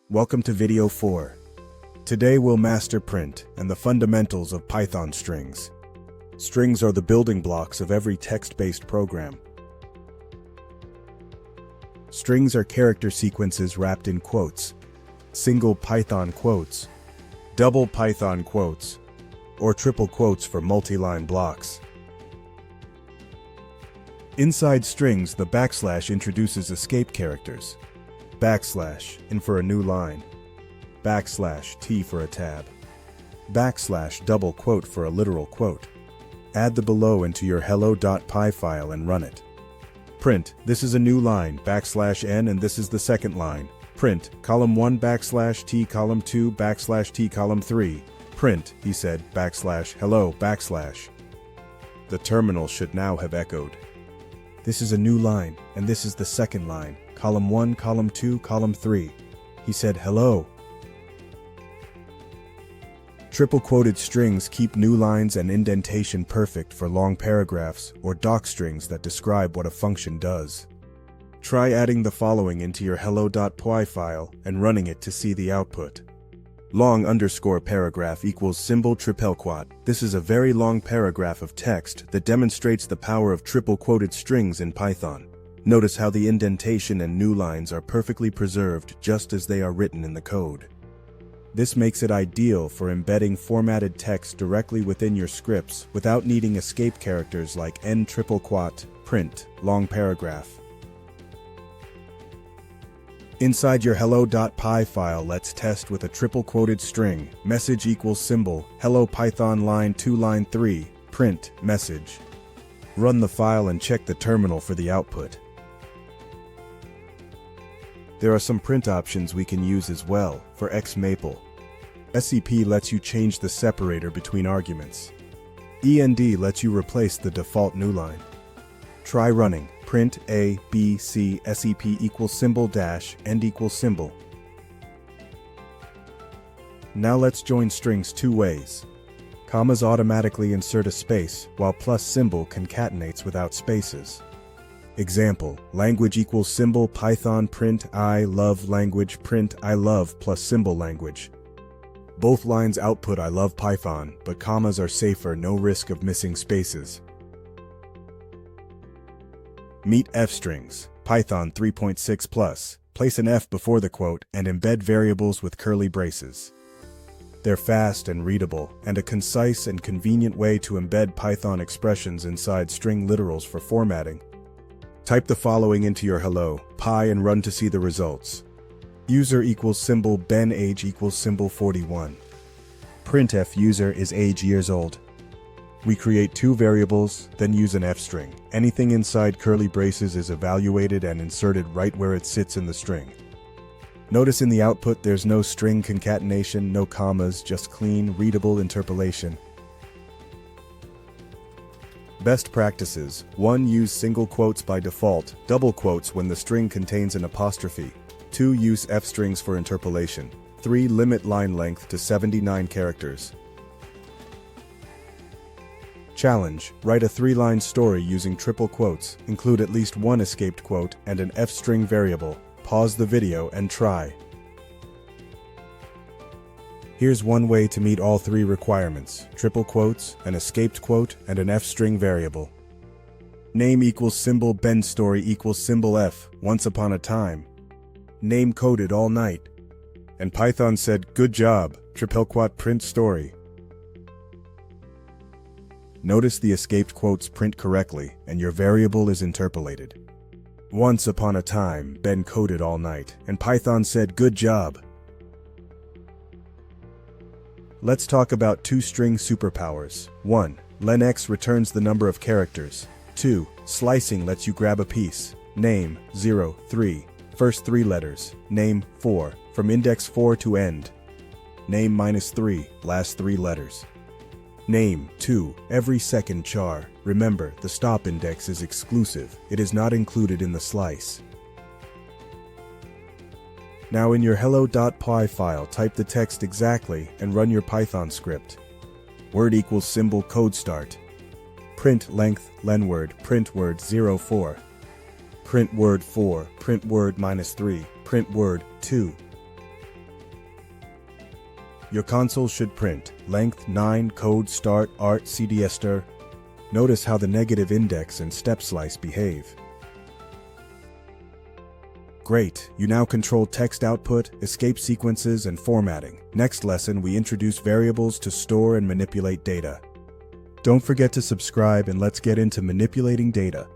Welcome to video 4. Today we'll master print and the fundamentals of Python strings. Strings are the building blocks of every text-based program. Strings are character sequences wrapped in quotes, single Python quotes, double Python quotes, or triple quotes for multi-line blocks. Inside strings, the backslash introduces escape characters. Backslash in for a new line. Backslash T for a tab. Backslash double quote for a literal quote. Add the below into your hello.py file and run it. Print, this is a new line, backslash n, and this is the second line. Print, column 1 backslash T, column 2 backslash T, column 3. Print, he said, backslash hello backslash. The terminal should now have echoed. This is a new line, and this is the second line. Column 1, column 2, column 3. He said hello. Triple quoted strings keep new lines and indentation perfect for long paragraphs or doc strings that describe what a function does. Try adding the following into your hello.py file and running it to see the output. Long underscore paragraph equals symbol triple quote. This is a very long paragraph of text that demonstrates the power of triple quoted strings in Python. Notice how the indentation and new lines are perfectly preserved just as they are written in the code. This makes it ideal for embedding formatted text directly within your scripts without needing escape characters like n triple quote, print, long paragraph. Inside your hello.py file, let's test with a triple quoted string, message equals symbol, hello Python line 2 line 3, print, message. Run the file and check the terminal for the output. There are some print options we can use as well for xmaple. SEP lets you change the separator between arguments. END lets you replace the default new line. Try running. Print A, B, C, SEP equals symbol dash, end equals symbol. Now let's join strings two ways. Commas automatically insert a space, while plus symbol concatenates without spaces. Example, language equals symbol Python print I love language print I love plus symbol language. Both lines output I love Python, but commas are safer, no risk of missing spaces. Meet F strings, Python 3.6 plus. Place an F before the quote and embed variables with curly braces. They're fast and readable, and a concise and convenient way to embed Python expressions inside string literals for formatting. Type the following into your hello.py and run to see the results. User equals symbol Ben age equals symbol 41. Printf user is age years old. We create two variables, then use an F string. Anything inside curly braces is evaluated and inserted right where it sits in the string. Notice in the output there's no string concatenation, no commas, just clean, readable interpolation. Best practices. 1. Use single quotes by default, double quotes when the string contains an apostrophe. 2. Use F strings for interpolation. 3. Limit line length to 79 characters. Challenge. Write a 3-line story using triple quotes. Include at least one escaped quote and an F string variable. Pause the video and try. Here's one way to meet all three requirements: triple quotes, an escaped quote, and an F string variable. Name equals symbol Ben story equals symbol F, once upon a time. Name coded all night. And Python said, good job, triple quote print story. Notice the escaped quotes print correctly, and your variable is interpolated. Once upon a time, Ben coded all night, and Python said, good job. Let's talk about two string superpowers. 1. Lenx returns the number of characters. 2. Slicing lets you grab a piece. Name, 0, 3. First 3 letters. Name, 4. From index 4 to end. Name -3. Last 3 letters. Name, 2. Every second char. Remember, the stop index is exclusive. It is not included in the slice. Now in your hello.py file, type the text exactly and run your Python script. Word equals symbol CodeStart. Print length lenword print word 04. Print word 4, print word -3, print word 2. Your console should print length 9 code start art CodeStart. Notice how the negative index and step slice behave. Great, you now control text output, escape sequences, and formatting. Next lesson, we introduce variables to store and manipulate data. Don't forget to subscribe and let's get into manipulating data.